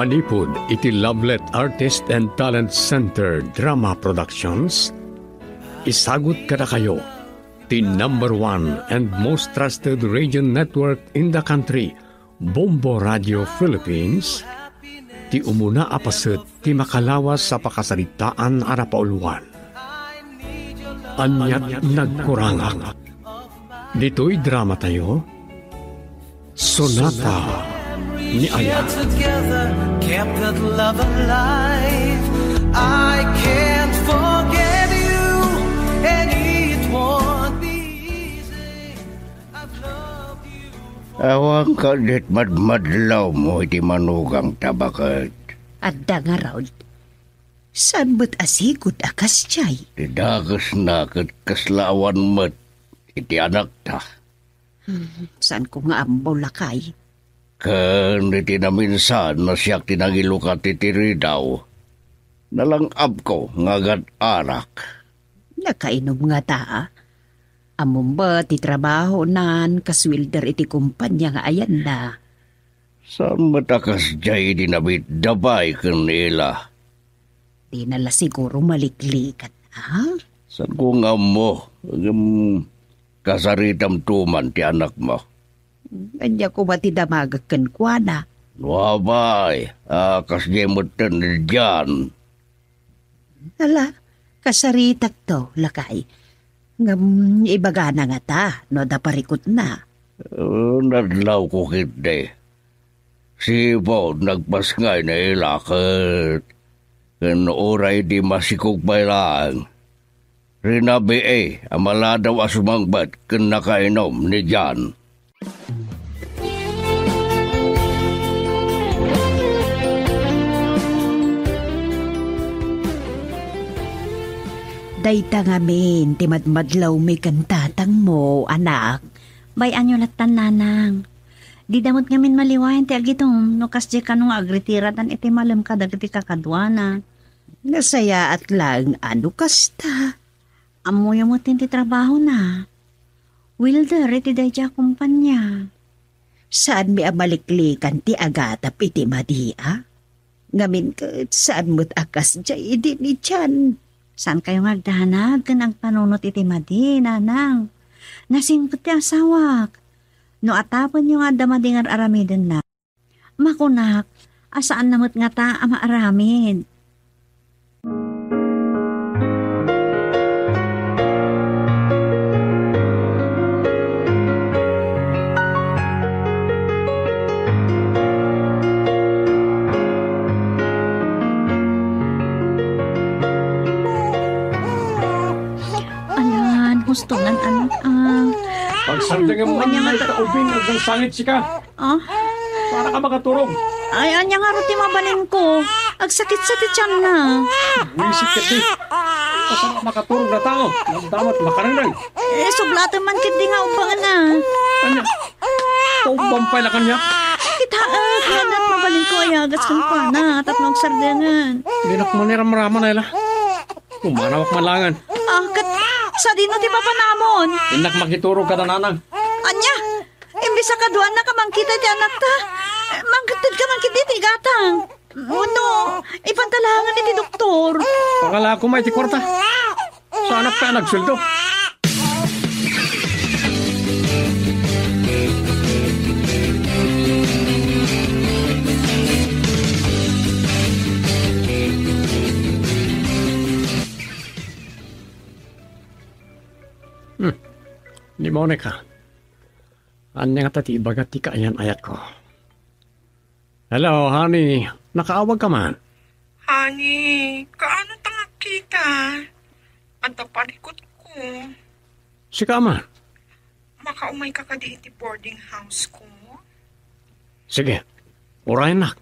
Manipud iti Lovelet Artist and Talent Center Drama Productions. Isagot kada kayo ti number 1 and most trusted radio network in the country, Bombo Radio Philippines. Ti umuna apaset ti makalawas sa pakasaritaan ara pauluan. Anyat nagkurangak. Dito'y drama tayo. Sonata ni Aya. Kept that love alive. I can't forget you, and it won't be easy. I've loved you. Awang kalit madmadlaw mo iti manugang tabakat. Adda nga raw. Saan ba't asigod akas tiyay? Tidagas na kat kaslawan mat iti anak ta. Saan ko nga ambaw lakay? Kan iti naminsan na siyak tinagilukat iti daw. Nalangab ko ngagat arak. Nakainom nga ta. Among ba ti trabaho nan kaswilder iti kumpanya nga ayan na. Saan matakas jay dinabit dabay kanila? Di nala siguro maliklikat, ha? Saan ko nga mo? Kasaritam tuman ti anak mo. Kanya ko ba ti damagakan kwa na? Wabay, kasgemutan dyan. Ala, kasaritak to, lakay. Ibaga na nga ta, no da parikot na. Nadlaw ko kiti. Sipo, nagpasngay na ilakit. Oray di masikog baylaan. Rinabi amala daw asumangbat ken nakainom ni Jan. Dayta ngamin, timadmadlaw may kantatang mo, anak. Bay anyo latan nanang. Di damot ngamin maliwayan ti agitong no kasdi kanong agritiratan iti malam ka dagiti kakadwana. Nasaya at lang, ano kasta? Amoy mo ti trabaho na. Wilder iti dayja kumpanya. Saan mi amaliklikan ti agatap iti madia? Ngamin ka, saan mo't akas jay di ni Chan? Saan kayo ngagdanag kanang panunot iti madi, nanang? Nasingkot ti asawak. No atapon nyo nga damadingar aramidin na. Makunak, asaan namot nga ta ama aramid? Hustungan anak Pagsandang mo niya kaubing hanggang sangit sika. Para ka makaturog. Ay, anya nga ruti mabalin ko. Agsakit-sakit siya na. Wisit kasi. Kasama makaturog na tao. Ang damat makarangay. Sublatan man kiti nga upangan na. Anya? Paubampay na kanya. Kitaat, nadat mabalin ko ay agas kang pana. Tatlong sardangan. Ginak mo niramaraman na ila. Kumanawak malangan. Sa dino ti papanamon. Inak makiturog ka na nanang. Anya, imbis sa kaduan na kamangkita ti anak ta. Mangkitid ka mangkita ti gatang. Uno, ipantalangan iti doktor. Pakala ko may ti kwarta. Sa anak ka nagsuldo. Ni Monica. Anya nga tati ibagat ti kaayan ayat ko. Hello, honey. Nakaawag ka man? Honey, kaano tanga kita? Anta palikot ko. Sika man. Makaumay ka kadi iti boarding house ko. Sige, urahin nak.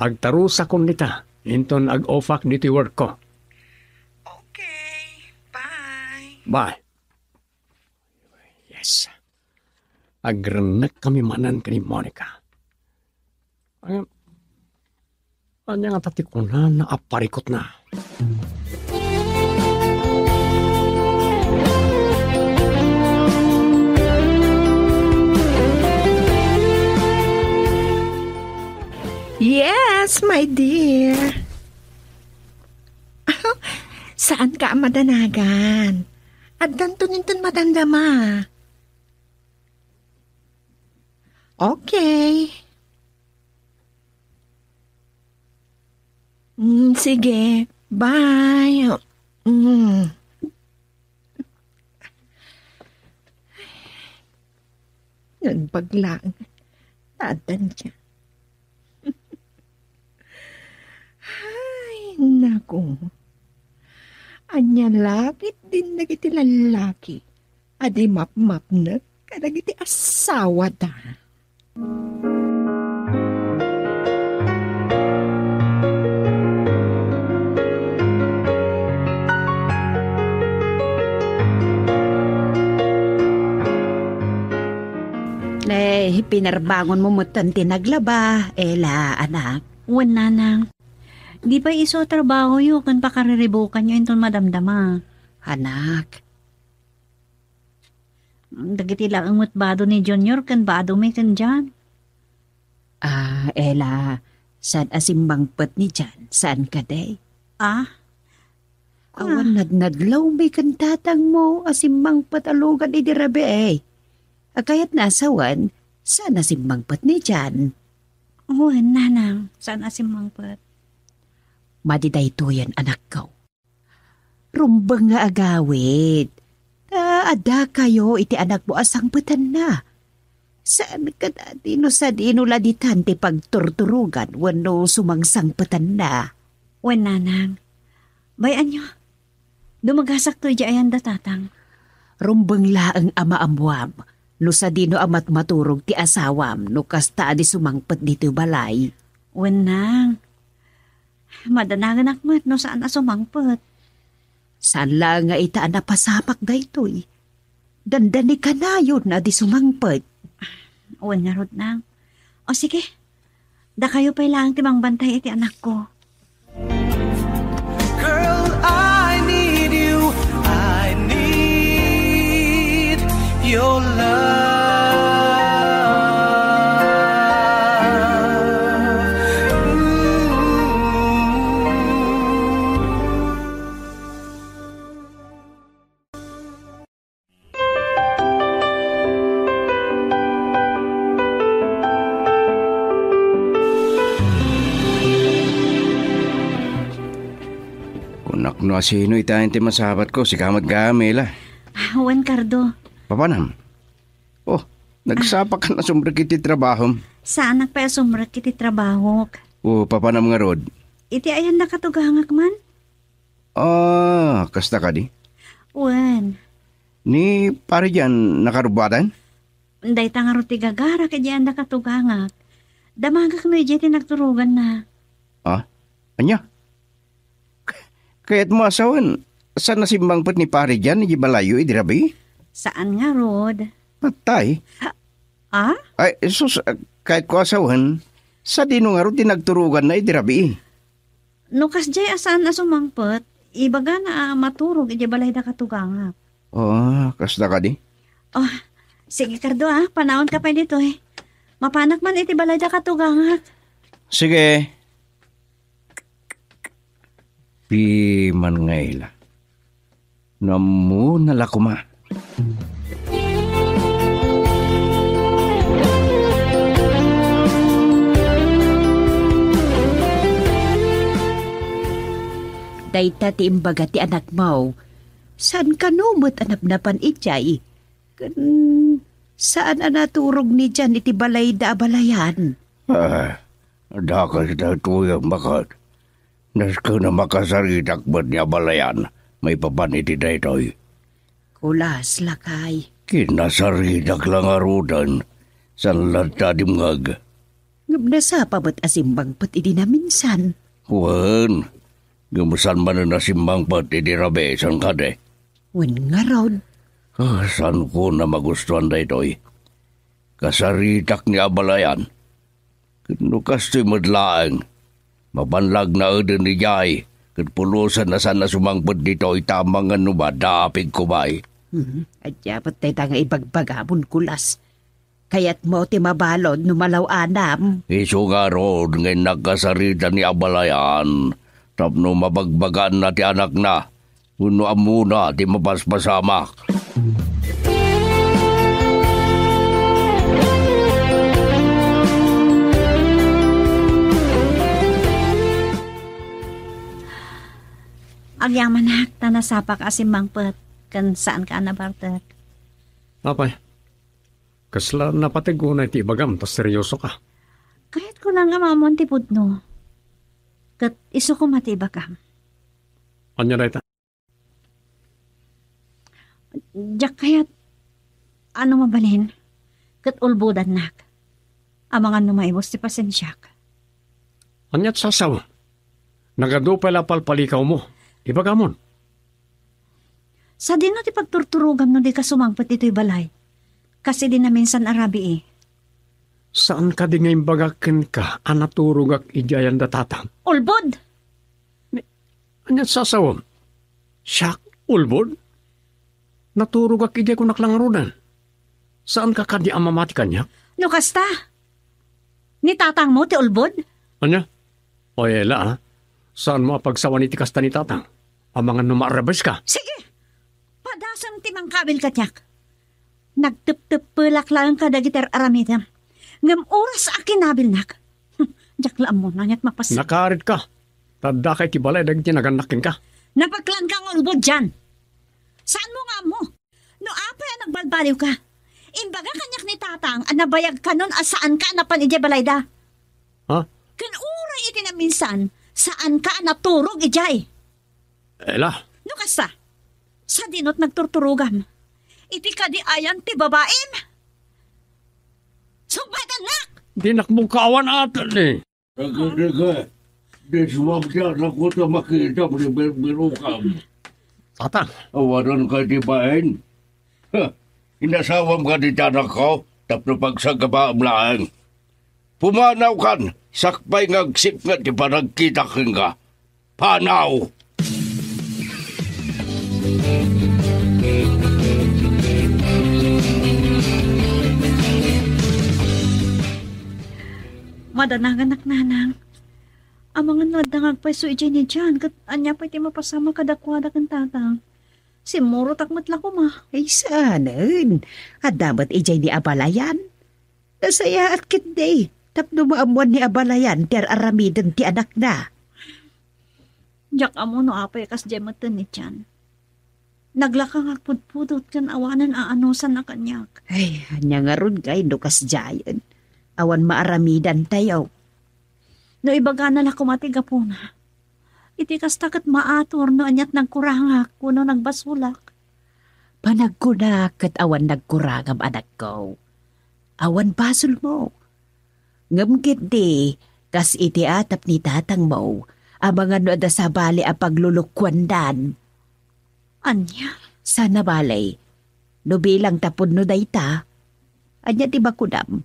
Agtarusa kon nita. Inton ag-ofak niti work ko. Okay, bye. Bye. Yes. Agrenek kami manan kani Monica. Anya nga tati ko na aparikot na. Yes! my dear. Saan ka madanagan? At dantuninton madandama. Okay. Sige. Bye. Yun paglang. Tadan siya. Ay, naku. Anya lapit din nagiti lalaki. Adi map-map na. Kanagiti asawa da. Pinarbangon mo mutan tinaglaba. Ela, anak. Wan, nanang. Di pa iso trabaho yun kan pakariribukan nyo inton madamdama. Anak. Dagiti lang ang bado ni Junior kan bado may kan dyan. Ela, saan asimbang pet ni Jan? Saan ka day? Awan nadnadlaw may kantatang mo asimbang pet alugan idirabe eh. Kayat nasawan, saan asimbang pet ni Jan? Wan, nanang. Saan asimbang pet? Madiday to yan, anak ko. Rumbang nga agawid. Ada kayo, iti anak mo asang putan na. Saan ka dati no sa dinuladitan ti pagturturugan wano sumangsang putan na? Wan, nanang. Bayan nyo. Dumagasak to ayan da tatang. Rumbang laang ama amwam. No sa dino amat maturog ti asawam no kasta di sumangpet dito balay. Wan, nang. Madanagan akmat no saan na sumangpet. Saan lang nga itaan na pasapak da ito'y. Dandani ka na yun na di sumangpet. Wan nga rod nang. O sige, da kayo pa ilang timang bantay iti anak ko. Girl, I need you. I need your love. No, sino itayin ti masabat ko, si kamat gamela. Wan, Cardo. Papanam? Oh, nagsapak ka na sumrek iti trabaho. Saan nagpaya sumrek iti trabaho? Oh, papanam nga rod. Iti ayan nakatugangak man? Kasta ka di? Wan. Ni pare dyan nakarubatan? Day tanga ro ti gagara kaya dyan nakatugangak. Damagak no iti nagturugan na. Anya? Kaya't mo asawan, saan nasimbang pat ni pare dyan, ni balayo, idirabi? Saan nga, Rod? Patay. Ay, sus, kahit ko asawan, sa dino nga ro tinagturugan na idirabi. Nukas jay asaan na sumangpet, ibaga na maturog, iti balay da katugangak. Kasta ka di? Sige, Cardo, panahon ka pa dito eh. Mapanak man iti balay da katugangak. Sige. Piman ngayla. Namu nalakuma. Dayta ti imbaga ti anak mo. Saan ka numot anapnapan itjay? Saan anaturog ni dyan iti balay da balayan? Dakas na tuyang bakat. Nas ka na makasaritak ba't niya balayan, may papaniti daytoy. Kulas, lakay. Kinasaritak lang arudan, san latadimngag. Ngabnasa pa ba't asimbang pat idi na minsan? Wan, gamusan man na nasimbang pat idi rabe, san ka de? Wan nga raw. San ko na magustuhan daytoy. Kasaritak niya balayan. Kinukas to'y madlaang. Mabanlag na eden ni Jai, kat pulusan na sana sumangpad dito itamang ano ba, daapig ko ba eh. At yapat tayo nga ibagbagabon kulas. Kaya't mo ti mabalod numalaw anam. Isu nga rod ngayon nagkasarita ni Abalayan. Tapno mabagbagan na ti anak na. Uno amuna ti mapaspasamak. Agyang manak, tanasapak asimbangpet. Kan saan ka na bartek? Apay, kasla na patigunay ti ibagam, tas seryoso ka. Kahit ko lang nga mamon ti pudno. Kat iso ko matiba ka. Anya na ita? Diyak kayat, ano mabalin? Kat ulbudan nak. Amangan numaibos ti pasensyak. Anya't sasaw. Nagado pala palpalikaw mo. Ibagamon. Sa din no ti pagturturugam no di ka sumangpet ito'y balay. Kasi di na minsan arabi eh. Saan ka di ngayon bagakin ka, anaturugak ijayan datatang? Ulbod! Anya't sasawam. Siyak, ulbod? Naturugak ijay ko naklangarunan. Saan ka kadi amamati kanya? No kasta? Ni tatang mo ti ulbod? Anya? O yela ha? Saan mo apagsawan iti kasta ni tatang? Amangan numarabas ka? Sige! Padasang timang kabil katyak. Nagtup-tup-pulak lang ka dagitar aramidam. Ngam oras akin nabil nak. Jaklaan mo na niya't mapas... Nakarit ka. Tadda kay tibalay dagiti naganakin ka. Napaglan kang ulbod dyan. Saan mo nga mo? No apay ang nagbalbaliw ka. Imbaga kanyak ni tatang ang nabayag ka nun asaan ka napan ije balayda. Ha? Kan uray iti na minsan saan ka naturog ijay. Ela. No kasta? Sa dinot nagturturugam. Iti ka di ayan ti babaem. Sumbatan na! Di nakmukawan atan eh. Daga. Deswag dyan ako na makita mo ni Birukam. Tatang. Awaran ka di bain. Inasawam ka di tanak ko. Tapno pagsagabaam lang. Pumanaw kan. Sakpay ngagsip nga di pa nagkita ka. Panaw! Madanagan nanang. Amangan na dangag pa so ijay ni Jan. Kat anya pa iti mapasama kadakwada kan tatang. Si Muro takmat lang ko ma. Ay saanan. At dapat ijay ni Abalayan. Nasaya at kitday. Tapno maamuan ni Abalayan ter aramidan ti anak na. Jak amo no apay kas jematan ni Jan. Naglakang agpudpudot kan awanan aanusan na kanyak. Ay, anya nga ron kay dukas jayan. Awan maaramidan tayo. No ibaga na kumatiga po na. Iti kastakat maator no anyat nagkurangak kuno nagbasulak. Panagkunak at awan nagkurangam anak ko. Awan basol mo. Ngamgit di, kas iti atap ni tatang mo, abangan no da sa bali a paglulukwandan. Anya? Sana balay, no bilang tapon no dayta, anya ti bakudam.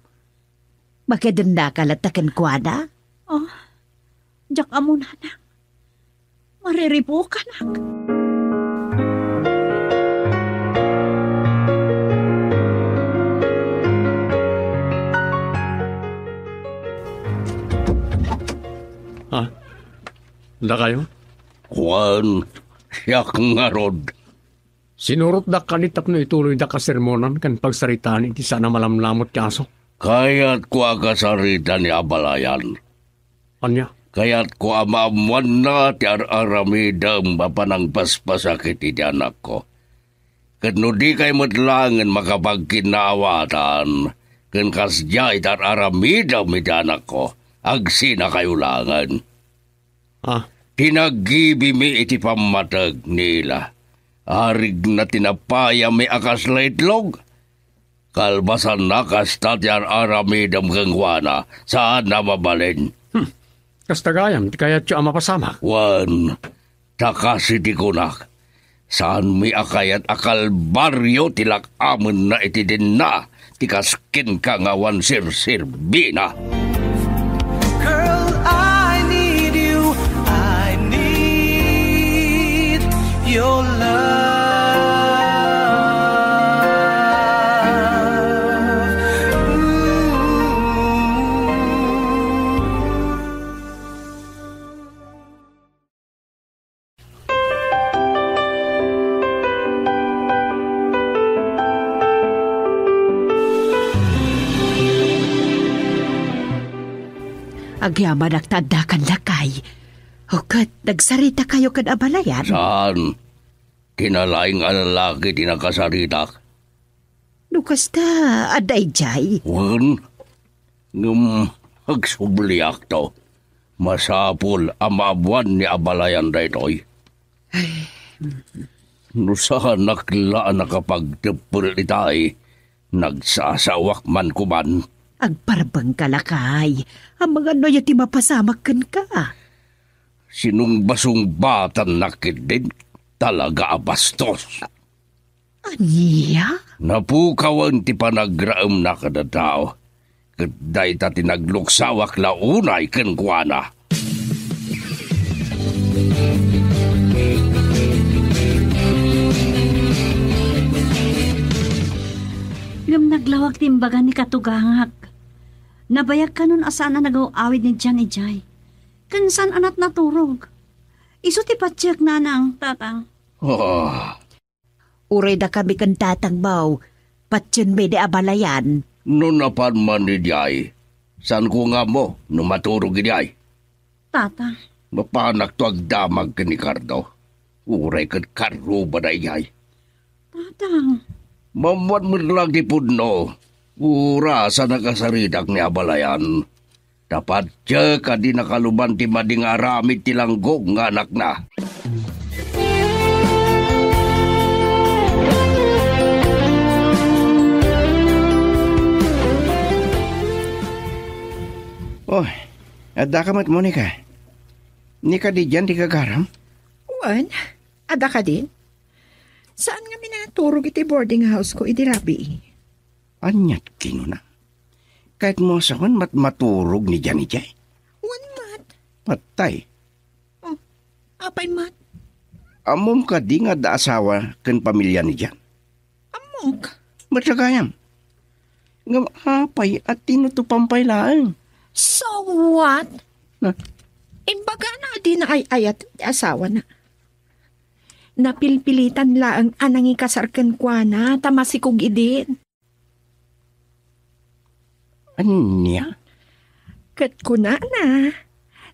Makadanda kalatakan kwa na? Oh, jak amo na. Mariripo ka na. Ha? Da kayo? Juan, siyak nga rod. Sinurot da kanitap no ituloy da kasermonan kan pagsaritaan iti sana malamlamot yaso. Kaya't ko akasarita ni Abalayan. Anya? Kaya't ko amamuan na ti aramidang mapanang paspasakit iti anak ko. Kat no di kay matlangan makapagkinaawatan, kan kasya iti aramidang iti anak ko, agsi na kayulangan. Ah, Tinagibi mi iti pamatag nila. Arig na tinapaya mi akas laitlog. Kalbasan na kasta ti aramidang gangwana, saan na mabalin? kastagayam, di kaya tiyo mapasama. Wan, takasi di kunak. Saan mi akayat akal baryo tilak amun na iti din na, tikaskin ka nga wan sir-sirbina. Girl, I need you. I need your love. Agyaman nagtadakan lakay. Hukat, nagsarita kayo kad abalayan. Saan? Kinalaing alalaki di nakasaritak. Lukas ta, aday jay. Wan, agsubliak to. Masapul ang maabuan ni abalayan daytoy. Nusahan naklaan nakapagtipul itay, nagsasawak man kuman. Agparbang kalakay. Ang mga noya ti mapasamakan ka. Sinong basong batan nakit din, talaga abastos. Aniya? Napukawan ti panagraam na kada tao. Kaday ta tinagluksawak launay kenkwana. Yung naglawag timbagan ni Katugangak. Nabayag ka nun asaan na nag-awid ni Jan Ijay. Kansan anat naturog. Iso ti patsyak na nang tatang. Oh, Uray na kami kan tatang baw. Patsun may di abalayan. nunapan man ni Diyay. San ko nga mo, numaturog ni Diyay. Tatang, Mapanak to agdamag ka ni Cardo. Uray kat karo ba na Diyay? tatang. Mamuan mo lang di pudno. Ura sa nakasaridak ni abalayan. Dapat siya ka di nakaluban ti mading aramid ti langgog nga anak na. Oh, ada ka mat mo ni ka. Ni ka di dyan, di ka garam? Wan, ada ka din? Saan nga minaturog iti boarding house ko iti rabi? Anyat kino na. Kahit mo sa kon maturog ni dyan ni Jay. Wan mat. Patay. Apay mat. Amom ka di nga da asawa kan pamilya ni dyan. Among ka. Matsagayam. Nga apay at tinutupampay laang. So what? Na? Imbaga na di na ay ayat ti asawa na. Napilpilitan laang anang ikasarkan kwa na tamasikog idin. Anya? Kat ko na.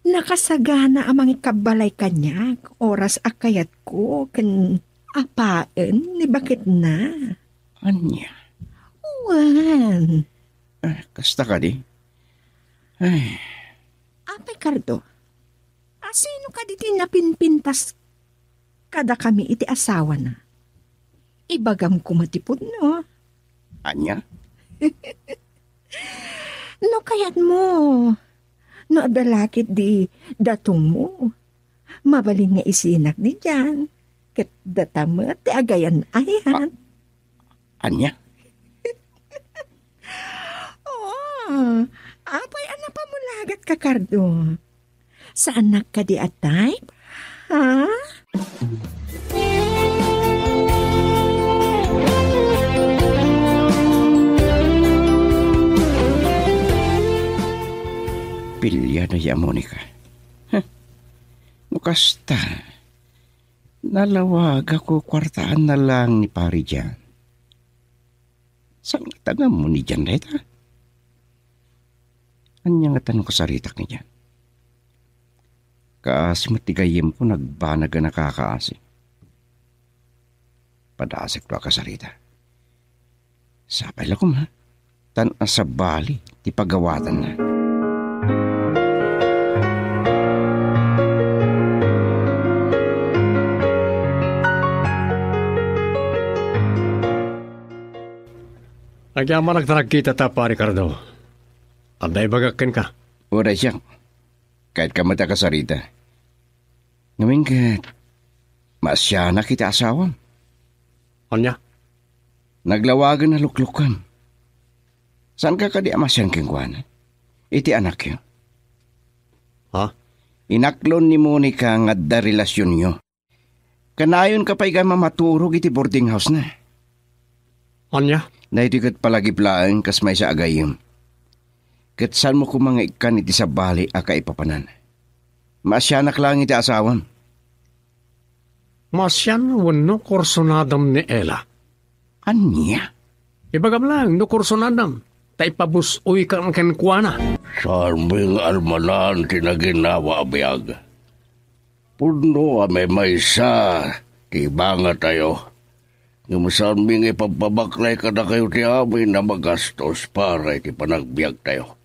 Nakasagana amang ikabalay kanya. Oras akayat ko kan apaen ni bakit na. Anya? Wan. Kasta ka di? Ay, Apay Cardo. Sino ka diti napinpintas kada kami iti asawa na? Ibagam kumatipod no. anya? No kayat mo. No adalakit di datong mo. Mabalin nga isinak di dyan. Kat datamat ti agayan ayan. Anya? Oh, apay anak pa mulagat ka, Cardo. Sa anak ka di atay? Ha? Pilya na ya Monica. Mukasta. Nalawag ako kwartaan na lang ni pari dyan. Saan taga mo ni dyan, Reta? Anya nga tanong ko sa ritak ni dyan. Kaasi matigayim ko nagbanag ka nakakaasi. Padasik ko ka sa rita. Sapay lakom ha. Tan sa bali, ti pagawatan na. Agyaman nagtarakita ta pa, Ricardo. Anday bagakin ka. Ura siya. Kahit ka mata ka sa rita. Ngayon ka, masya na kita asawa. Anya? Naglawagan na luklukan. Saan ka kadi amasyan kengkuan? Iti anak yun. Ha? Inaklon ni Monica nga da relasyon nyo. Kanayon ka pa'y ka mamaturog iti boarding house na. Anya? Na iti kat palagiplaan kas may sa agayim. Kat saan mo kumanga ikan iti sa bali aka ipapanan. Masyanak lang iti asawan. Masyan wano kursonadam ni Ella. Anya? Ibagam lang, no kursonadam. tay pabusoy kang kenkwana. Saan ming almanan tinaginawa abiyag? Puno may sa tibanga tayo. Ngamusan ming ipapabaklay ka na kayo ti amin na magastos para iti panagbiag tayo.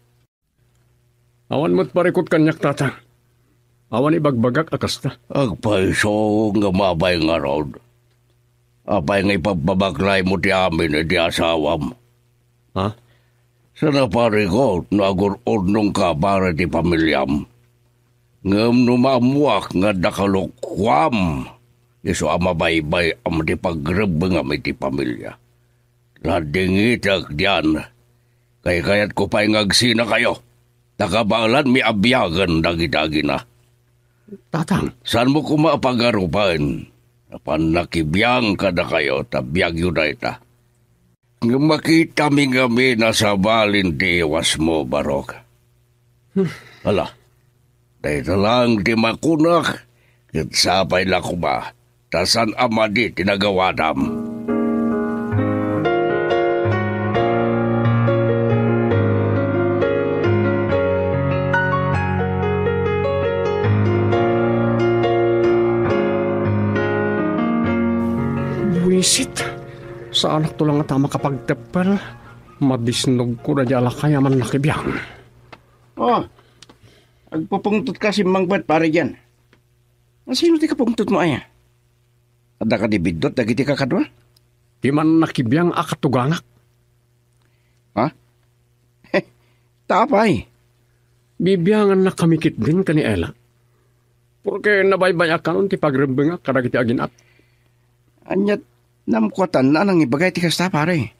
Awan mo't parikot kanyak tata. Awan ibagbagak akasta. Agpaiso nga mabay nga rod. Apay nga ipapabaklay mo ti amin iti asawam. Ha? Sana parikot na agurunong ka para ti pamilyam. Ngam numamuak nga dakalukwam. Iso amabaybay am di pagrebeng am iti pamilya. Ladingitag diyan. Kay kayat ko pa'y ngagsina kayo. Nakabalan mi abyagan dagi-dagi na. Tatang. Saan mo ko maapagarupan? Apan nakibiyang ka na kayo, tabiyag yun na ita. Nga makita mi ngami na sa balin di iwas mo, Barok. Hala, dahito lang di makunak. Kitsapay lang ko ba? Tasan amadi tinagawadam. Buisit. Sa anak to lang nga tama kapag tepel. Madisnog ko na diyala kaya man nakibiyang. Oh, agpapungtot ka si Mangbat para dyan. Sino ti kapungtot mo aya? Ada ka di bidot, dagiti ka kadwa? Di man nakibiyang akatugangak. Ha? Tapay. Bibiyangan na kamikit din ka ni Ella. Porque nabaybaya ka nun ti pagrembeng kada kiti aginat. Anyat namkuatan na nang ibagay ti kasta pare.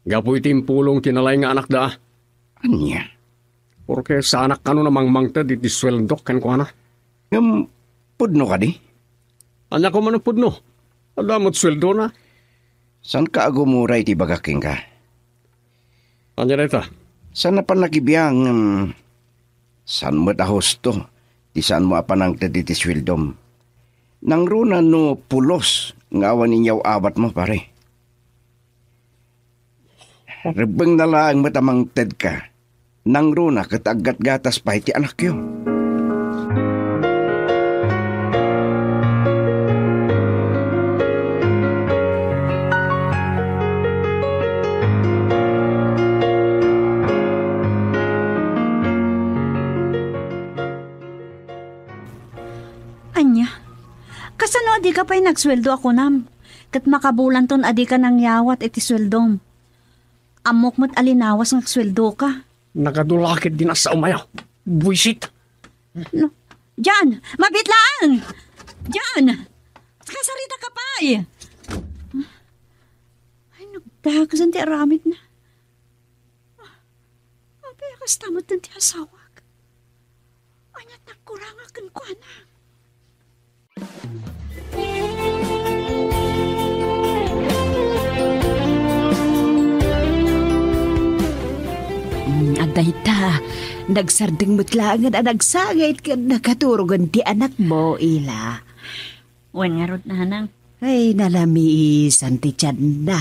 Gapo iti impulong tinalay nga anak da. Anya? Porque sa anak kano namang mangta di disweldok ken ko na. Ngam pudno ka di? Anya ko manupod no. Adamot sweldo na. San ka agumuray ti bagaking ka? Anya reta. San na panakibiyang san mo ta hosto? Ti saan mo apanang tadi swildom? Nang runa no pulos ngawan ninyaw abat mo pare. Rebeng na lang matamang ted ka. Nang runa katagat gatas pa iti anak yo. Anya, kasano adi ka pa'y nagsweldo ako nam? Kat makabulan ton adi ka nang yawat iti sweldom. Amok mo't alinawas ng sweldo ka. Nakadulakit din sa umayaw. Buisit. No, Jan, mabit lang! Jan, kasarita ka pa'y. Ay, nagdagasan ti aramid na. Abay, kastamot ng ti asawag. Anyat nagkurangakan ko na. Adayta, nagsardeng mutlangan at nagsangit ka nakaturugan ti anak mo, Ila. Wen nga rod na nang. Ay, nalamisan ti tiyan na.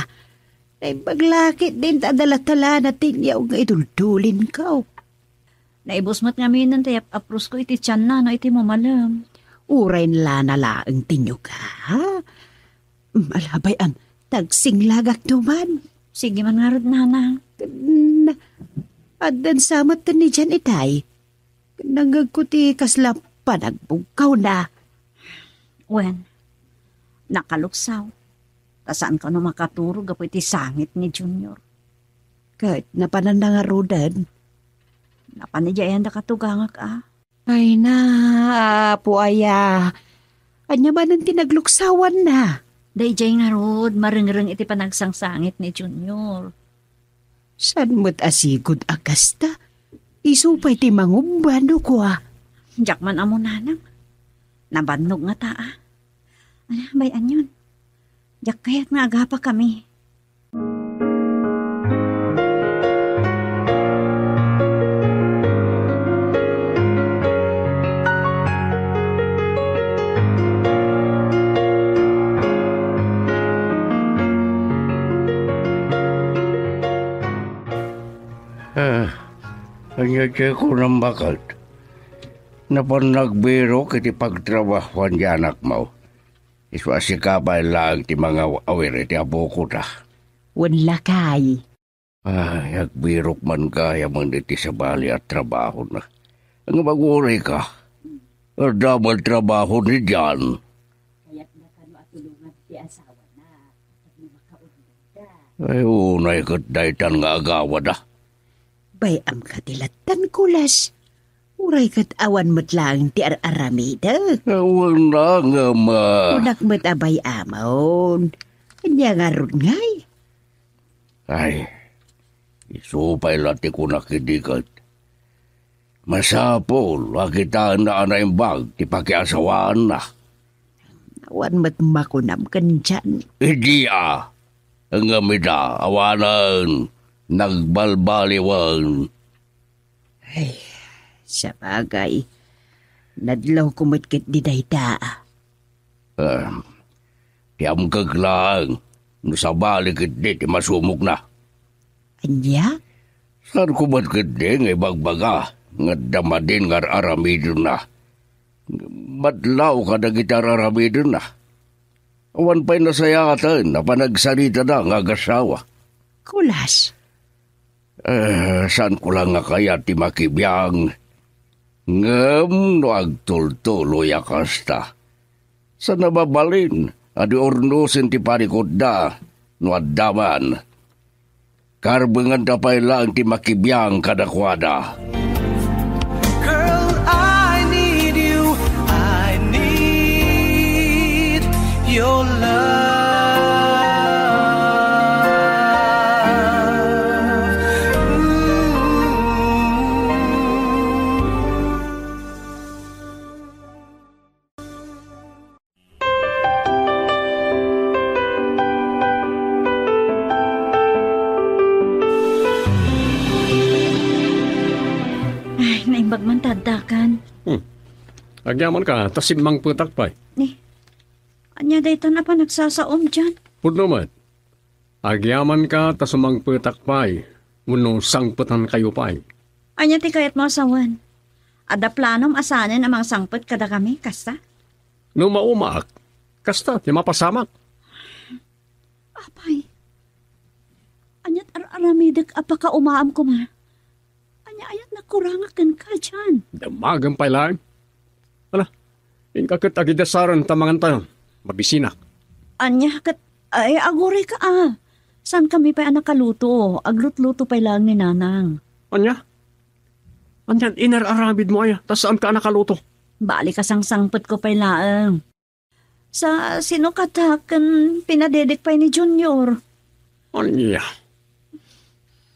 Ay, paglakit din tadalatala na tinyaw nga idultulin ka. Naibos mo't nga minan tayo apros ko iti tiyan na no iti mo malam. Uray nala nalaang tinyo ka, ha? Malabay am, tagsinglagak duman. Sige man nga rod na nang. Adan samat ni dyan itay. Nangagkuti kasla panagbugkaw na. Wen, nakaluksaw. Tasaan ka no makaturog apo iti sangit ni Junior. Kahit napananangarudan. Napanadyayan da katugangak Ay na, apo aya. Anya ba nang tinagluksawan na? Dayjay nga rod, maringrang iti panagsangsangit ni Junior. San mo't asigod akasta? Isupay ti mangumbano ko Jakman amo nanang. Nabandog nga taa. Ano, bayan yun. Jak kaya't nga agapa kami. Kanya kaya ko ng bakat. Napanagbiro kiti pagtrabahuan di anak mo. Iswa si kabay lang ti mga awir iti abo ko ta. Wala kay. Ay, agbirok man kaya man iti sa bali at trabaho na. Ang maguray ka. Damal trabaho ni Jan. Kaya't nakano at tulungan ti asawa na. At makaunod ka. Ay, unay kat daytan nga agawa da. Bayam ka tilatan kulas. Uray kat awan mo't lang ti aramida. Wala nga ma. Unak mo't abay amon. Kanya nga ron ngay. Ay, isupay lati ko nakidikat. Masapol, wakitaan na anay bag, ti pakiasawaan na. Awan mo't makunam kan dyan. Hindi ang amida, awanan, nagbalbaliwan. Ay, sa bagay. Nadlaw kumitkit di dayta. Tiyam kaglang, sa balik iti ti masumok na. Anya? Saan ko ba't kiti ngay bagbaga, nga damadin nga aramidon na. Madlaw ka na gitar aramidon na. Awan pa'y nasayatan na panagsarita na nga gasawa. Kulas. Saan ko lang nga kaya ti makibiyang ngam no agtultuloy akasta. Sa nababalin, adi ornusin ti parikod da no addaman. Karbengan tapay lang ti makibiyang kadakwada. Girl, I need you. I need your love. Ay, naimbag man tadakan. Agyaman ka, tasimang putak pa'y. Anya dayta na pa nagsasaom dyan. Pudno man. Agyaman ka, tasumang putak pa'y. Uno sangputan kayo pa'y. Anya ti kayat mo asawan. Ada planom asanin amang sangput kada kami, kasta? No maumaak, kasta, ti mapasamak. Apay. Anyat aramidag apaka umaam ko ma. Anya ayat nakurangakan ka dyan. Damagan pa'y lang. Ala, inkakit agidasaran tamangan tayo. Mabisinak. Anya kat ay agore ka San kami pa nakaluto? Aglut-luto pa lang ni nanang. Anya? Anyan, inararamid mo ay. Tas saan ka nakaluto? Bali ka sang sangput ko pa laang. Sa sinukatakan pinadedik pa ni Junior. Anya?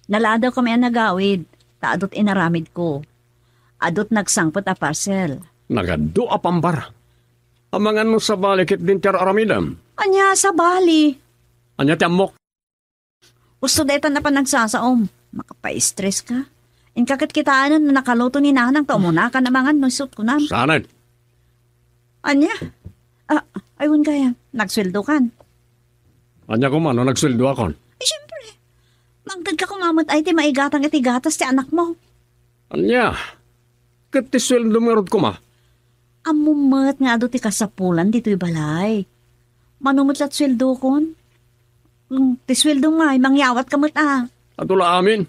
Naladaw kami ang nagawid. Taadot inaramid ko. Adot nagsangput a parcel. Nagado a pambar. Amangan mo sa balikit din tiyar aramidam. Anya sa Bali. Anya tiyamok. Gusto deta na pa nagsasaom. Makapa-stress ka. Inkakit kitaanan na nakaluto ni nanang taumuna ka namangan no suit ko na. Sanad. Anya? Ayun kaya. Nagsweldo kan. Anya ko man, nagsweldo akon. Eh, syempre. Mangtad ka kumamot ay ti maigatang itigatas ti anak mo. Anya? Katisweldo merod ko ma. Amumat nga ado ti kasapulan dito'y balay. Manumot lat sweldo kon. Ti sweldo nga ay mangyawat kamot Atula amin.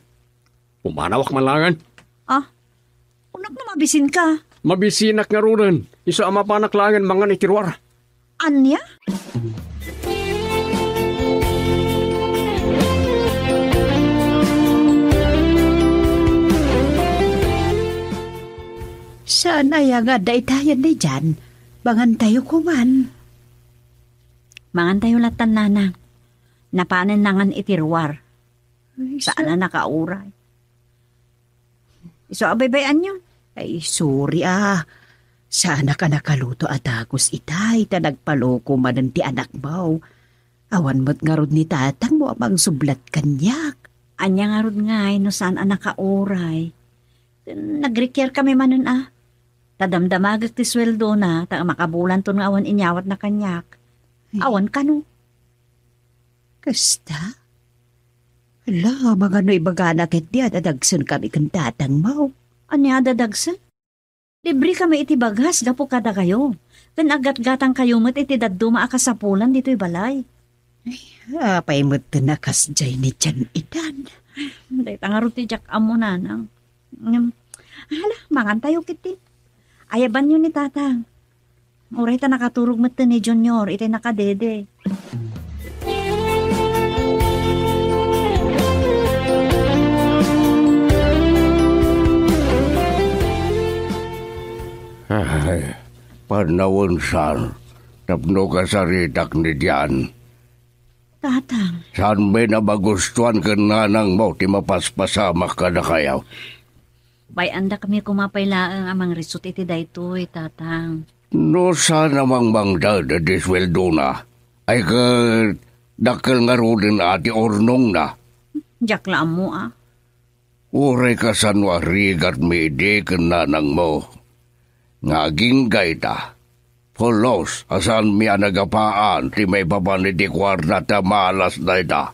Pumanawak malangan. Unak na mabisin ka. Mabisinak nga ruran. Isa ama panaklangan mga nitirwar. Anya? Saan ay nga daytayan ni dyan? Bangan tayo kuman. Mangan tayo latan nanang. Napanan nangan itirwar. Saan na nakauray? Iso abaybayan nyo. Ay, sorry Sana ka nakaluto at agos itay ta nagpaloko manan ti anak mo. Awan mo't nga rod ni tatang mo amang sublat kanyak. Anya nga rod ngay no saan ang nakauray. Nag-require kami manan Tadamdamagag ti sweldo na ta makabulan to nga awan inyawat na kanyak. Awan ka no. Kasta? Ala, mga no ibagana ket di adadagsun kami kang tatang mo. Anya dadagsan? Libre kami iti bagas, gapo kada kayo. Kan agat-gatang kayo mo't iti daduma akasapulan dito'y balay. Apay mo tinakas jay ni Jan Idan. Day tangarot ti Jack amo nanang. Hala, mangan tayo kiti. Ayaban yun ni tatang. Oray ta nakaturog mo ni Junior, iti nakadede. Ay, panawon san. Tapno ka sa ritak ni Diyan. Tatang, Saan may nabagustuhan ka nanang mo ti mapaspasama ka na kayaw? bay anda kami kumapaylaang amang risot iti daytoy, tatang. No sana mang mangda da disweldo na. Ay ka dakal nga rin ati ornong na. Jack la mo ah. Uray ka sanwarigat midi ka nanang mo. Ngaging gaita. Polos, asan miya nagapaan ti may babani di kwarta ta malas na ita.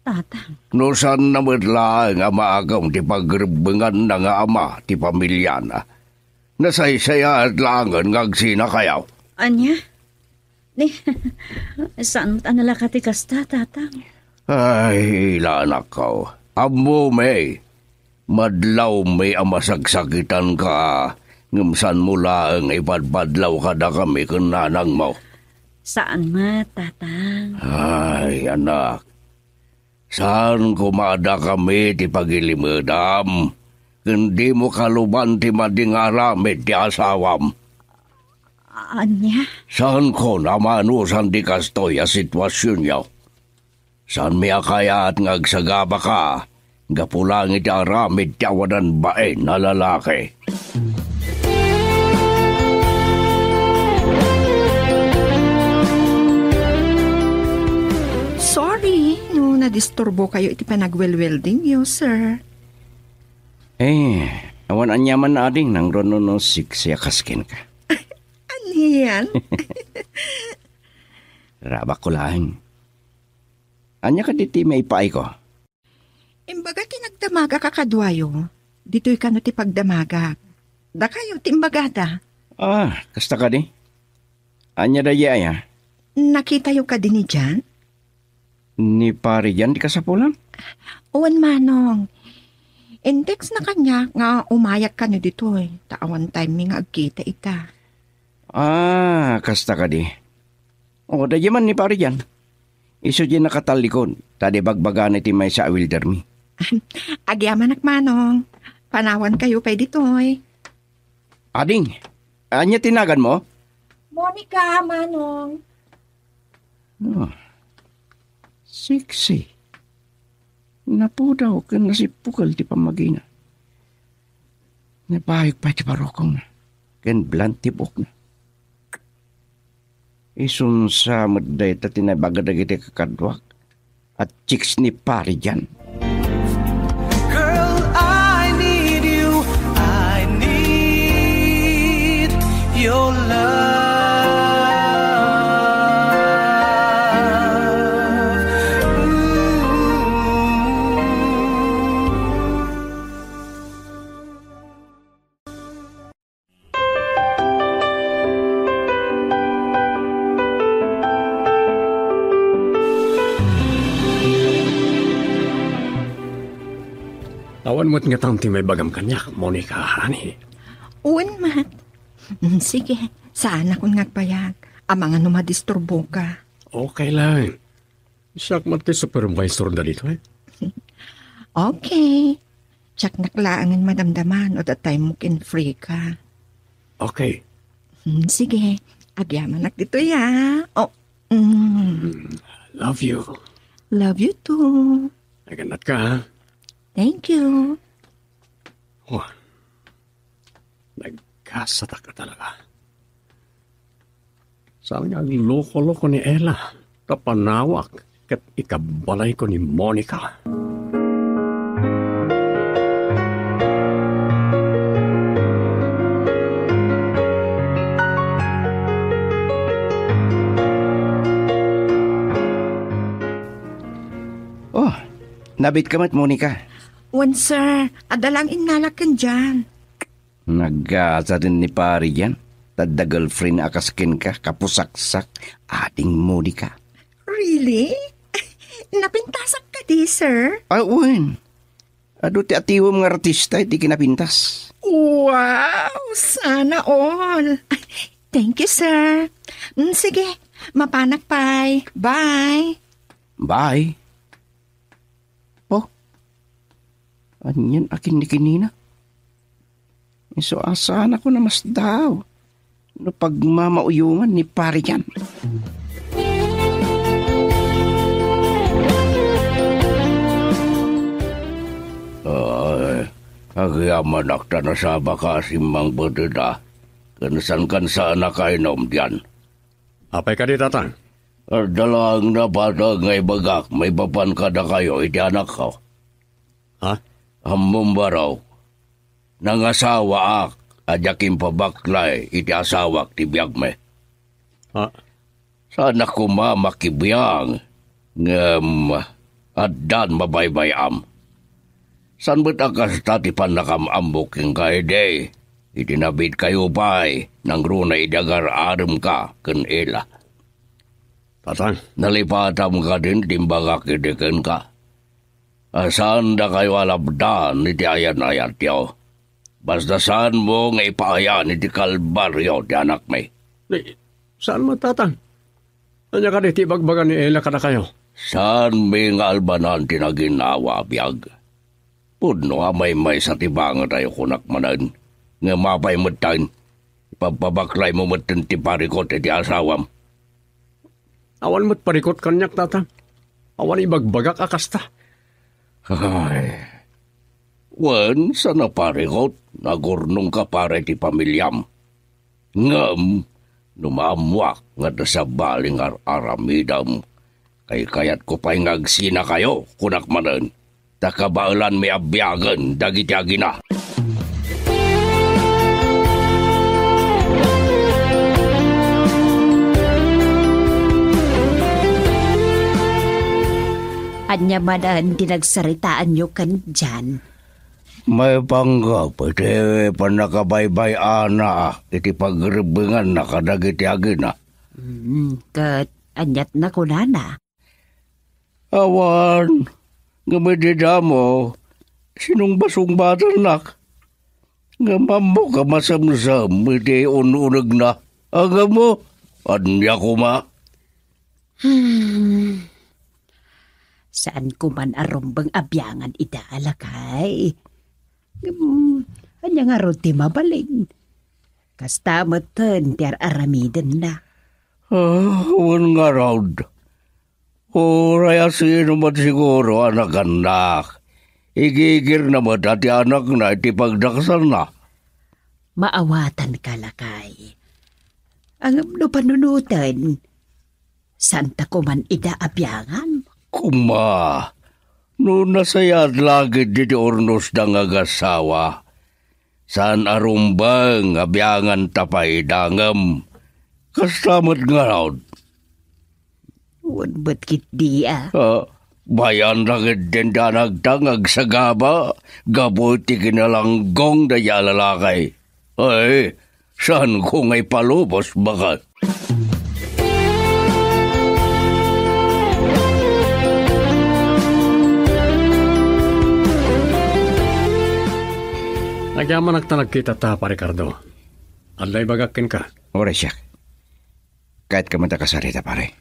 Tatang, No saan namadla nga maagam ti pagrebengan na nga ama ti pamilya na. Nasaysaya at langan ngagsina kayaw. anya? Ni, saan anala ka ti kasta, tatang? Ay, ilanak ko. Amo may. Madlaw may amasagsakitan ka. Ngamsan mula ang ipadpadlaw ka na kami kananang mo. Saan ma, tatang? Ay, anak. Saan kumada kami ti pagilimedam? Hindi mo kaluban ti madingaramid ti asawam. Anya? Saan ko namanusan di kastoy a sitwasyon yaw? Saan miya kaya at ngagsagaba ka? Gapulang iti aramid ti awanan bae na lalaki. Sorry, no nadisturbo kayo iti panagwelwelding yo, sir. Awan anyaman na ading nang rono no siya kaskin ka. Ano yan? Rabak ko lang. Anya ka diti may paay ko. Imbaga tinagdamaga ka kadwayo. Dito'y ka no ti pagdamaga. Da kayo timbagada. Kasta ka di? Anya da ya? Nakita yung ka din ni Jan? Ni pari yan di kasapulan? Uwan manong. Index na kanya nga umayak ka no dito eh. Taawan time mi nga agkita ita. Kasta ka di. Da yaman ni pari yan. Iso di nakatalikon. Tadi bagbagan iti may sa wilder mi. Agyaman manong. Panawan kayo pa dito eh. Ading, anya tinagan mo? Monica, manong. Sexy. Napudaw ka na si Pukal ti pamagina. Napahig pa ti parokong na. Ken blant ti buk na. Isun sa maday ta tinabagadag iti kakadwak. At chicks ni pari dyan. Girl, I need you. I need your love. Awan mo't nga taong ti may bagam kanyak, Monica, ani. Uwan mat. Sige, saan akong nagpayag. Amang ano madisturbo ka. Okay lang. Siyak mo't ti supervisor na dito eh. Okay. Tsak naklaangin madamdaman o that time mo kin free ka. Okay. Sige, agyaman nak dito ya. Love you. Love you too. Naganat ka, ha? Thank you. Oh, nagkasata ka talaga. Saan nga ang loko-loko ni Ella? Kapanawak kat ikabalay ko ni Monica. Nabit ka mat, Monica. Wan, sir. Adalang inalakan dyan. Nagasa din ni pari yan. Tadda girlfriend akaskin ka, kapusaksak, ating Monica. Really? Napintasak ka di, sir? Ay, uwan. Ado ti atiwa mga artista, di kinapintas. Wow! Sana all. Thank you, sir. Sige, mapanak pay. Bye. Bye. Oh. Anyan akin ni kinina. So asahan ako na mas daw. No pagmamauyungan ni pari yan. Ay, agyaman akta na sa bakasimbang badada. Kanasan kan sa anak kainom diyan. Apay ka di, Tatang? Dalang na bata ngay bagak, may bapan ka na kayo, iti anak ko. Ha? Hamumbaraw. Nangasawa ak, adyakin pabaklay, iti asawak ti biyag me. Ha? Sana ko mamakibiyang, ngam, adan mabaybayam. San ba't akas tatipan nakamambok yung kaide? Itinabit kayo pa'y, nang runa idagar aram ka, kan ila. Tatang? Nalipatam ka din, timbagak idikin ka. Saan da kayo alabdan, iti ayan-ayat yaw. Basta saan mo nga ipaayan, iti kalbaryo, di anak may. Saan mo, Tatang? Anya ka di, tibagbagan ni Ella ka na kayo? Saan may nga albanan tinaginawa, biyag? Puno nga may sa tibangan tayo kunak manan. Nga mapay matan, ipapabaklay mo matan ti parikot iti asawam. Awan mo't parikot kanyak, Tatang. Awan ibagbagak akasta. Ay, wan, sana parikot, nagurnong ka pare ti pamilyam. Ngam, numamwak nga sa baling aramidam. Kay kayat ko pa'y ngagsina kayo, kunak manan. Takabaulan may abyagan, dagiti agina. Anya manan dinagsaritaan nyo kan dyan. May panggap, iti panakabaybay ana, iti pagrebingan na kadagiti agina. Kat anyat na kunana. Awan, gamadida mo, sinong basong batanak? Gamamo ka masamsam, iti ununag na. Aga mo, anya kuma. Saan ko man arumbang abyangan idaalakay? Anya nga ron ti mabalin. Kasta matan ti aramiden na. Awan nga raud. Raya sino man siguro anak-anak. Igigir na mo dati anak na iti pagdaksan na. Maawatan ka lakay. Ang no panunutan. Santa ko man idaabyangan. Kuma, no nasayad lagi diti ornos da nga gasawa. San arumbang abyangan tapay dangam. Kastamat nga raud. Wan ba't kit di Bayan ragid din da nagtangag sa gaba. Gabuti kinalanggong da yalalakay. Ay, saan ko ngay palubos bakat? Nagyaman nagtanag kita ta, pa Ricardo. Alay bagakin ka. Ora siya. Kahit ka man kasarita pare.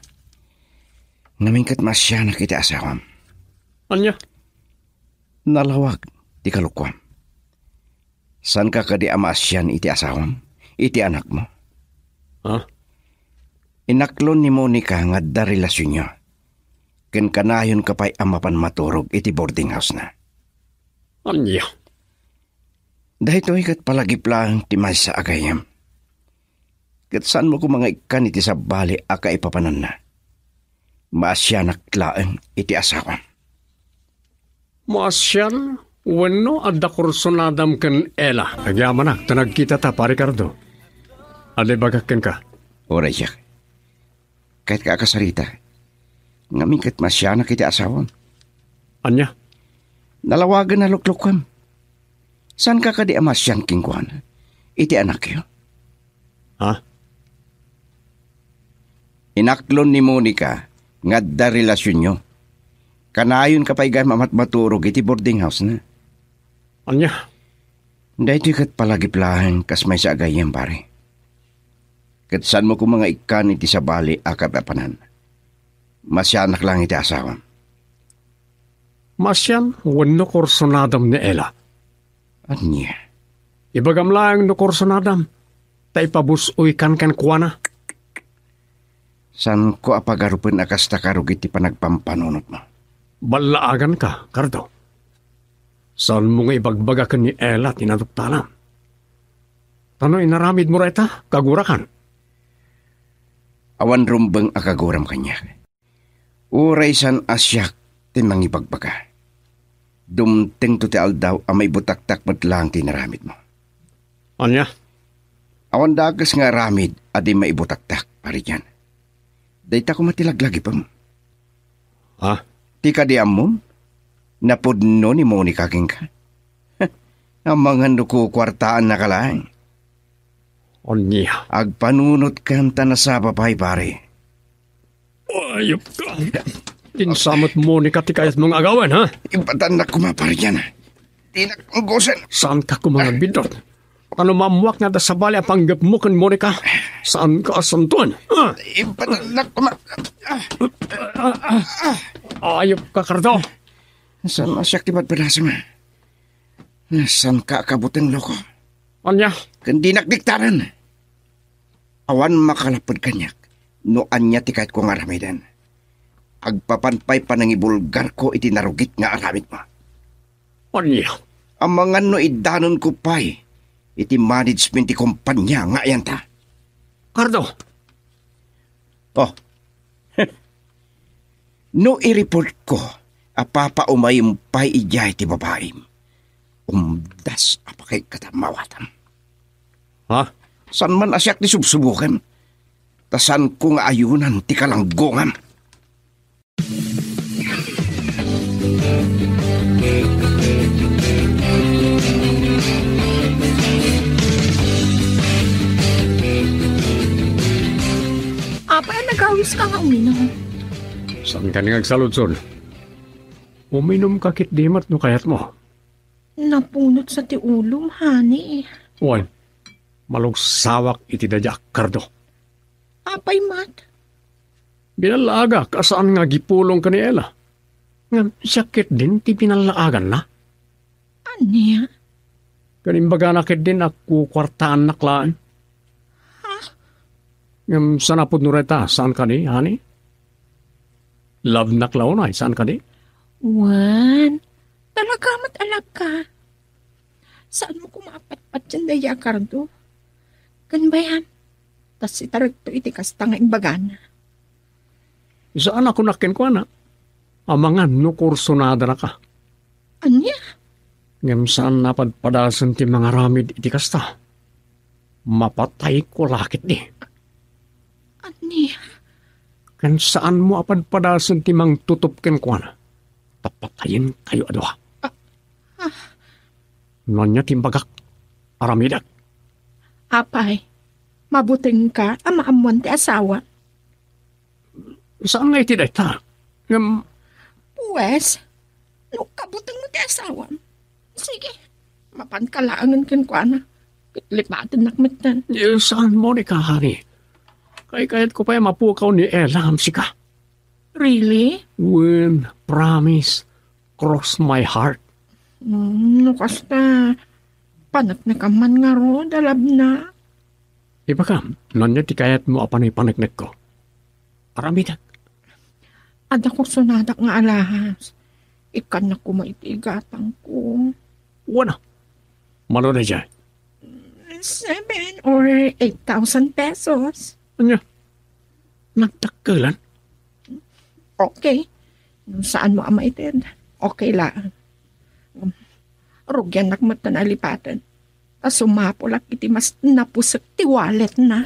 Namingkat mas siya na kita asawam. Anya? Nalawag, di kalukwam. San ka kadi amasyan iti asawam? Iti anak mo? Ha? Inaklon ni Monica nga da relasyon nyo. Ken kanayon ka pa'y amapan maturog iti boarding house na. Anya? Dahil ito ikat palagiplang timay sa agayam. Kat saan mo ko mga ikan iti sa bali aka ipapanan na. Maasya naklaan iti asawam. Maasyan? Wano adda kursunadam ken Ella. Nagyaman na, tanagkita ta, pa Ricardo. Alay bagakin ka. Oray siya. Kahit ka akasarita, ngaming kat masya na iti asawam. Anya? Nalawagan na luklukam. San ka kadi amasyan kingkuan? Iti anak yo. Ha? Inaklon ni Monica nga da relasyon nyo. Kanayon ka pa igay mamatmaturog iti boarding house na. Anya? Dahil kat palagiplahan kas may sa agayang pare. Kat saan mo kung mga ikan iti sa bali akapapanan. Masyanak lang iti asawam. Masyan, wano korsonadam ni Ella. Anya? Ibagam lang no korsonadam. Tay pabusoy kan kuana. San ko apagarupan akas takarug iti panagpampanunot mo? Balaagan ka, Cardo. Saan mo nga ibagbagakan ni Ella tinatuptalan? Tano inaramid mo reta, kagurakan? Awan rumbang akaguram kanya. Uray san asyak tinang ibagbaga. Dumteng to ti aldaw ang may butaktak matlang tinaramid mo. Anya? Awan dagas nga ramid adi may butaktak pari yan. Dayta ko matilaglagi pa mo. Ha? Ti kadiam mo? Napudno ni Monica king ka. Ang mga nuku kwartaan na kalaang. Anya? Agpanunot kanta na sa babay pare. Ayop ka. Tinsamot mo ni katikayat mong agawan, ha? Ibatan na kumapari yan. Tinakanggosan. Saan ka kumanga bidot? Ano mamuak nga da sa bali ang panggap mo kan Monica? Saan ka asantuan? Ibatan na Ayop ka, Cardo. Saan masyak tibat pedasa ma? Saan ka kabutang loko? Anya? Kandi nakdiktaran. Awan makalapad kanyak. No anya ti kahit ko nga ramidan. Agpapanpay pa nang ibulgar ko iti narugit nga aramid mo. Anya? Ang mga no idanon ko pa'y iti management ti kumpanya nga yan ta. Cardo. Oh. No i-report ko, apapa umayim pa'y ijay ti babaim. Umdas apakay katamawatam. Ha? San man asyak ti subsubukan? Tasan ko nga ayunan ti kalanggongam. Apa nagawis ka nga uminom? Saan ka nang agsaludson? Uminom ka kit dimat no kayat mo. Napunot sa ti ulom, hani. Wan, malugsawak iti dadyak, Cardo. Apay mat. Binalaga kasaan nga gipulong ka ni Ella. Nga sakit din ti pinalaagan na. Anya? Kanimbaga nakit din ako kwartaan naklaan. Ha? Ngam sanapod nureta, saan ka ni, hani? Love naklaw na, saan ka ni? Wan, talaga matalag ka. Saan mo kumapatpat dyan daya, Cardo? Kan ba yan? Tas itarag to iti kasta nga imbagana. Saan ako nakin ko na? Amangan no kursonada na ka. Anya? Ngam saan napadpadasan ti mga ramid iti kasta? Mapatay ko lakit ni. Anya? Kan saan mo apadpadasan ti mang tutupken ko na? Tapatayin kayo adwa. Nanya timbagak, aramidak. Apay, mabuting ka ang maamuan ti asawa. Saan nga iti dayta? Ngam, Pues, no kabuting mo ti asawa. Sige, mapankalaangan kin ko na. Kitlipatan nakmitan. saan mo ni kahari? Kayat ko pa yung mapukaw ni Ella hamsika. Really? When, promise, cross my heart. No, kasta, panak na kaman nga ro, dalab na. Iba ka, nanya ti kayat mo apan ipanagnek ko. Aramidak. Ada ko sunadak nga alahas. Ikan na ko maitigatang ko. Wala. Malo na dyan. 7 or 8,000 pesos. Anya? Nagtakalan? Okay. Nung saan mo amaitin? Okay lang. Rugyan nakmatan alipatan. Tas sumapulak iti mas napusat ti wallet na.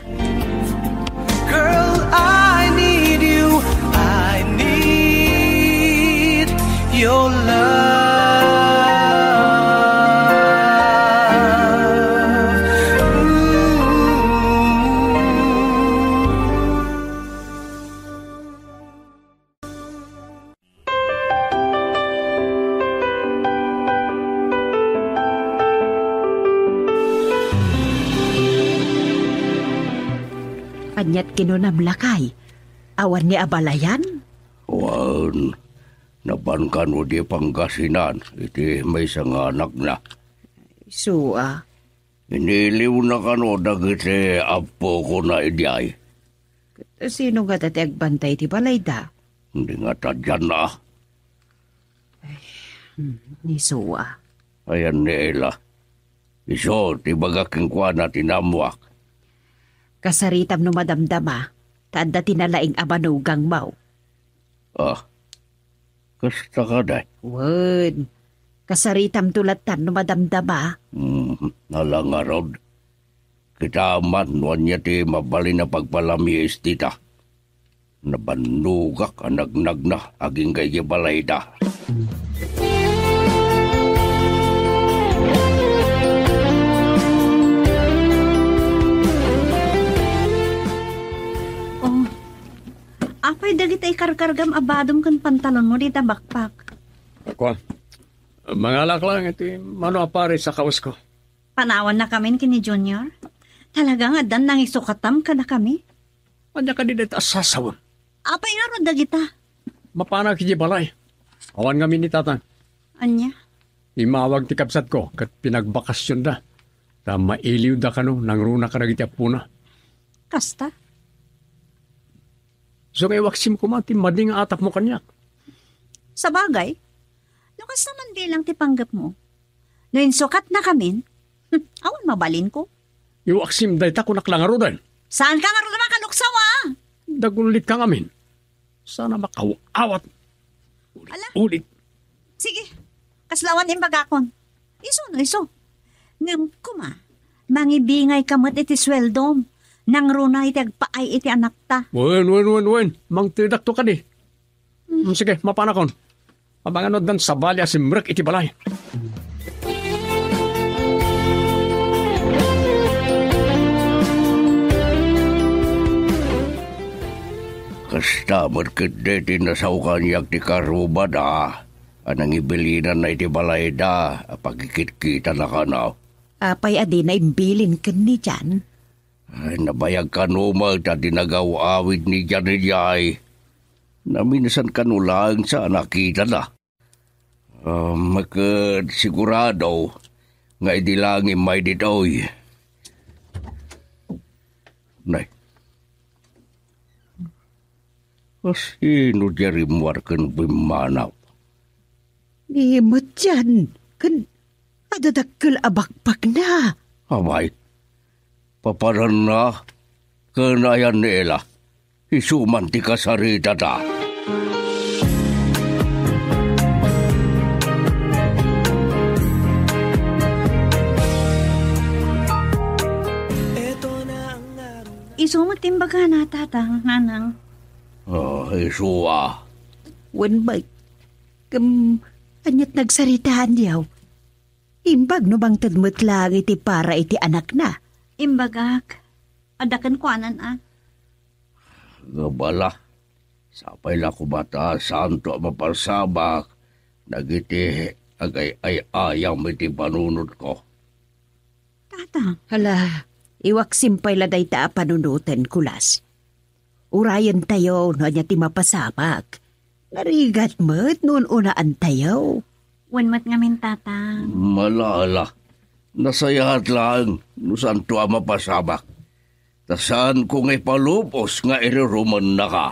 Girl, I need you. I need your love. Anyat kinunamlakay. Awan ni abalayan? Wan, nabankan mo di Pangasinan, iti may isang anak na. Sua. Iniliw na kano dagiti apo ko na idyay. Sino nga dati agbantay ti balay da? Hindi nga tadyan na. Ni Sua. Ayan ni Ella. Iso, tibagaking kwa na tinamwak. Kasaritam no madamdama. Tanda tinalaing abanugang mau. Ah, kasta ka day. Wen. Kasaritam tulatan no madamdama. Nalangarod. Kita man wanya ti mabali na pagpalami istita. Nabanugak anagnag na aging kay balay da. Oh, apay dagiti ikarkargam abadom kan pantalon mo dita bakpak. Ako, mangalak lang iti mano apare sa kawas ko. Panawan na kami kini Junior. Talagang adan nang isukatam ka na kami. Anya ka di dito asasawan. Apay nga ron dagita. Mapana kiji balay. Awan kami ni tatang. Anya? Imawag ti kapsat ko kat pinagbakasyon da. Ta mailiw da kano nang runa ka nagiti apuna. Kasta? So kay waksim ko mati mading atap mo kanyak. Sa bagay, no kasta man bilang ti panggap mo. No insukat na kami, awan mabalin ko. Iwaksim day ta ko naklangaro dan. Saan ka nga ron naman kaluksawa? Dagulit ka ngamin. Sana makawawat. Ala? Ulit. Sige, kaslawan imbagakon. Iso no iso. Ngam kuma, mangibingay kamat iti sweldom. Nang runa iti agpaay iti anak ta. Wen. Mang tidak to ka di. Sige, mapanakon. Pabanganod dan sa balya si Mrek iti balay. Kasta markedeti na sa ukanyak ti karubada. Anang ibilinan na iti balay da. Pagkikit-kita na kanaw. Apay adi na imbilin ka ni Jan. Ay, nabayag ka numag na dinagaw-awid ni Janiyay. Naminasan ka nulang sa nakita na. Sigurado nga idilangin may ditoy. Nay. Sino diyari muarkan bimanaw? Nimot Jan. Kan adadakkel abakpak na. Abay. Paparan na, kanayan nila, isuman ti kasarita da. Iso matimbaga na tatang nanang. Isua. Wen bay. Anyat nagsaritaan diyaw. Imbag no bang tadmet lang iti para iti anak na. Imbagak, adakan ko anan ah. Gabala, sapay la ko bata santo mapalsabak, nagiti agay ay ayang iti panunod ko. Tatang, Hala, iwak simpay la day ta panunutan kulas. Urayan tayo no anya ti mapasabak. Narigat mo't noon unaan tayo. wanmat ngamin tatang. Malala, nasayahat lang, no saan to mapasabak. Tasaan kung ipalupos nga iriruman na ka.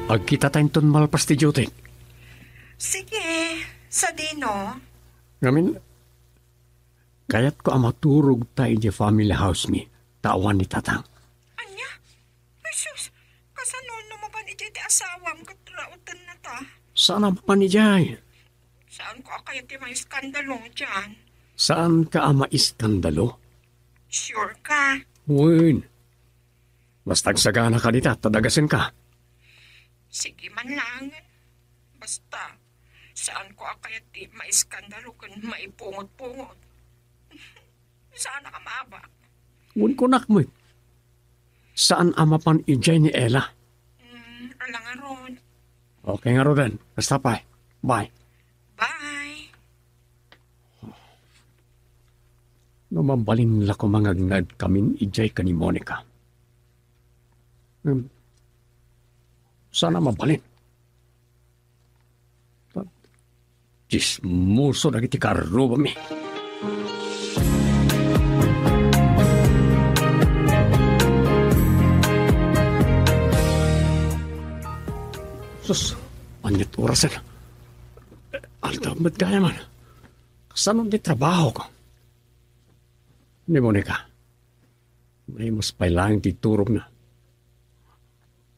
Agkita tayong ton malpas ti Jotek. Sige, sa dino. Ngamin, kayat ko amaturog tayo di family house mi. Tawan ni tatang. Anya? Jesus, kasanon mo ba ni di asawam katrautan na ta? Saan ang panijay? Saan ko kaya ti may skandalo dyan? Saan ka ama iskandalo? Sure ka? Uwin. Bastag sagana ka dita, tadagasin ka. Sige man lang. Basta, saan ko kaya ti may skandalo kung may pungot-pungot? Saan ka maaba? Uwin ko nakmoy. Saan ama pan ijay ni Ella? Alang nga ron. Okay nga ron. Basta pa. Bye. Bye. No mabalin la ko mga gnad kamin ijay ka ni Monica. Sana mabalin. Chismoso na kiti karuba mi. Sus, anyat orasan. Alta ba't kaya man? Kasanong di trabaho ko? Ni Monica, may mas pailang titurog na.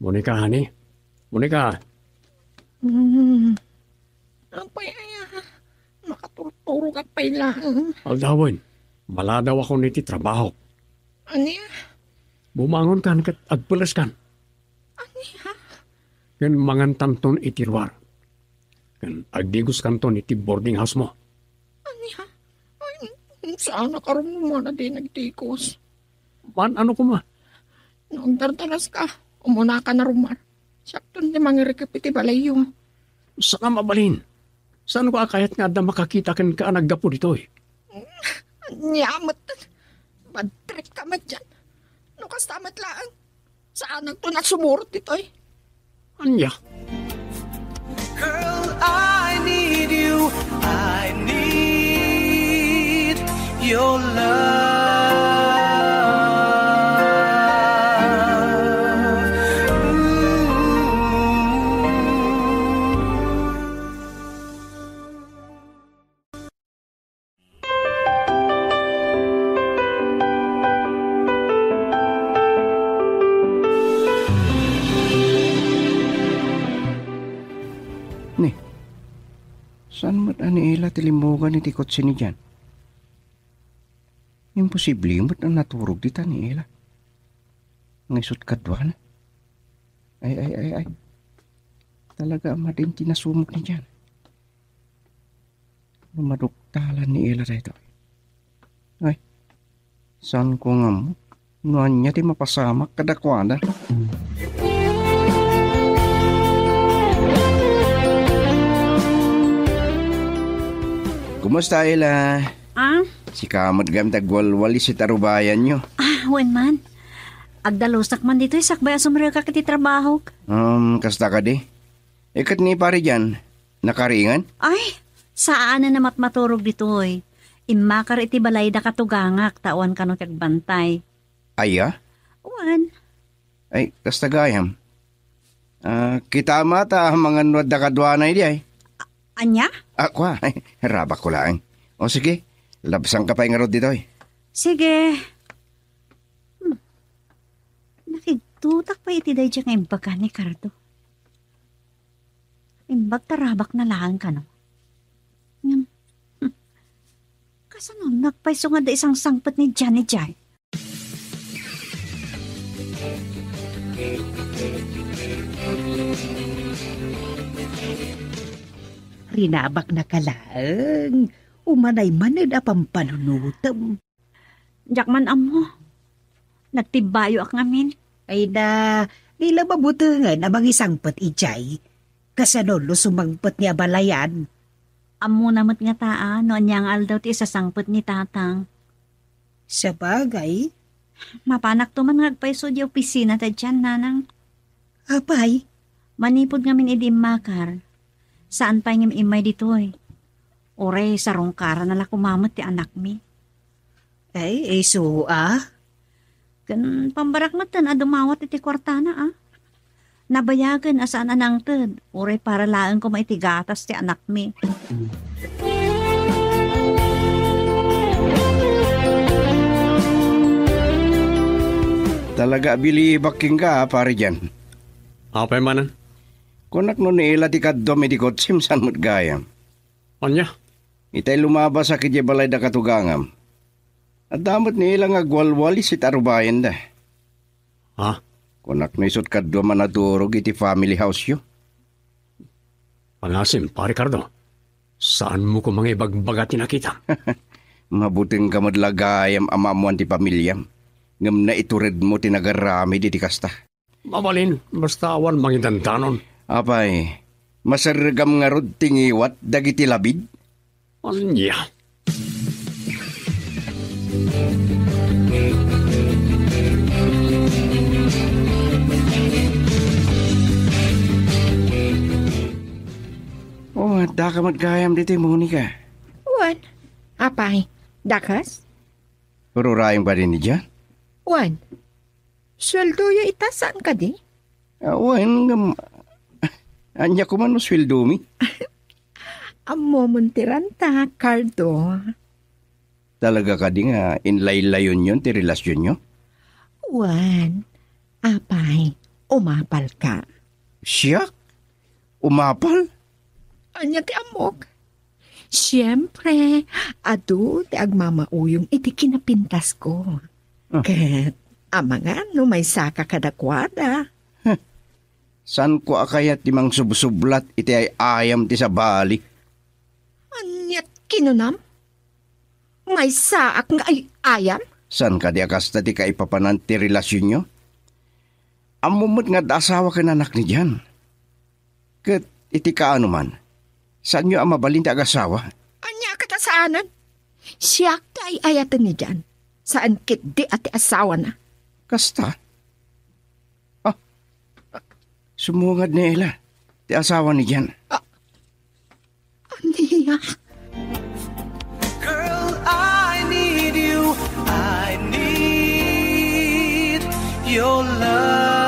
Monica, honey? Monica, Ang payaya. Makaturturog at pailang. aldawin. Maladaw ako niti trabaho. Aniya? Bumangon kan kat agpulas kan. Aniya? Kan mangan tanton itirwar. Kan agdigos kanton iti boarding house mo. Aniya? Ay, sana karoon mo na din nagtikos. Man, ano ko ma? Noong dardalas ka, umuna ka na rumar. Sakton di mangirikip iti balayo. Saan mabalin? Saan ko akayat nga da makakita kan ka naggapo dito eh? Nyamat. Bad trip ka man dyan. Nukas tamat lang. Saan nagto na sumurot ito eh? Anya? Girl, I need you. I need your love. Ni, saan mo't ani ila tilimugan iti kotse ni Jan? Imposible mo't ang naturog dita ni ila. Ngaysot kadwan. Ay. Talaga amadin tinasumok ni Jan. Lumaduktalan ni ila dito. Ay, saan ko nga mo? Nuan niya di mapasamak kadakwana. Kumusta ila? Ah, Si kamot gam tagwalwali si tarubayan nyo. wen man. Agdalusak man dito, sakbay asumril ka kiti trabaho. Kasta ka di? Ikat ni pare dyan, nakaringan? Ay, saan na namat maturog dito eh. Imakar iti balay da katugangak, tawan ka no kagbantay. Aya? Wan, Ay, kasta gayam. Kita mata mga nuwad da kadwanay di ay. anya? Kwa, ay, rabak ko lang. O sige, labsang ka pa yung rod dito ay. Sige. Nakigtutak pa iti day diyang imbaga ni Cardo. Imbag tarabak na lang ka no. Kasano nagpaiso nga da isang sangpat ni Johnny Jai. Rinabak na kalaang. Umanay manid apang panunutam. Jakman amo. Nagtibayo ak ngamin. Ay na, nila mabutangan amang isang pat ijay. Kasanolo sumangpat niya balayan. Amo namat nga taa, no anyang aldaw ti isasangpot ni tatang. Sa bagay, Mapanak to man ngagpaiso di opisina ta dyan, nanang. apay, Manipod ngamin idi makar. Saan pa ngim imay dito eh. Ore, sarong kara nala kumamot ti anak mi. ay so Kan pambarak matan adumawat iti kwartana ah. Nabayagan asaan anang ted. Ore, para laan ko maitigatas ti anak mi. Talaga bilibaking ka pare dyan. Apay manan? Kunak no nila ti kadom iti kotsim san mo't gayam. Anya? Itay lumabas sa kidya balay da katugangam. At damot nila nga gwalwali si tarubayan da. Ha? Kunak no isot kadwa manaturog iti family house yo. Panasim, pare Cardo. Saan mo ko mga ibagbaga tinakita? Mabuting kamadlagayam amamuan ti pamilyam. Ngam na itured mo tinagarami di kasta. Mabalin, basta awan mangidantanon. Apay, Masaragam nga rod tingiwat dagiti labid. Anya. Oh, da ka magkayam dito, Monica. Wan. Apay, dakas? Ururayang ba rin ni dyan? Wan. Sweldo yo itasaan ka di? Awan, anya ko man no sweldo mi. Amo muntiran ta, Cardo. Talaga ka di nga inlay-layon yun ti relasyon nyo? Wan. Apay, umapal ka. Siyak? Umapal? Anya ti amok. Siyempre, adu ti agmamauyong iti kinapintas ko. Ket, amangan no may saka kadakwada. San ko akayat ti mang subsublat iti ay ayam ti sa bali? Anyat kinunam? May saak nga ay ayam? San ka di akas ti kaipapanan ti relasyon nyo? Amumot nga da asawa ka na anak ni dyan. Ket iti kaano man, saan nyo ang mabalin ti ag-asawa? Anya katasaanan? Siyak ti ay ayatan ni dyan. Saan kit di ati asawa na? Kasta? Sumungad ni Ella, ti asawa ni dyan. Aniya? Girl, I need you. I need your love.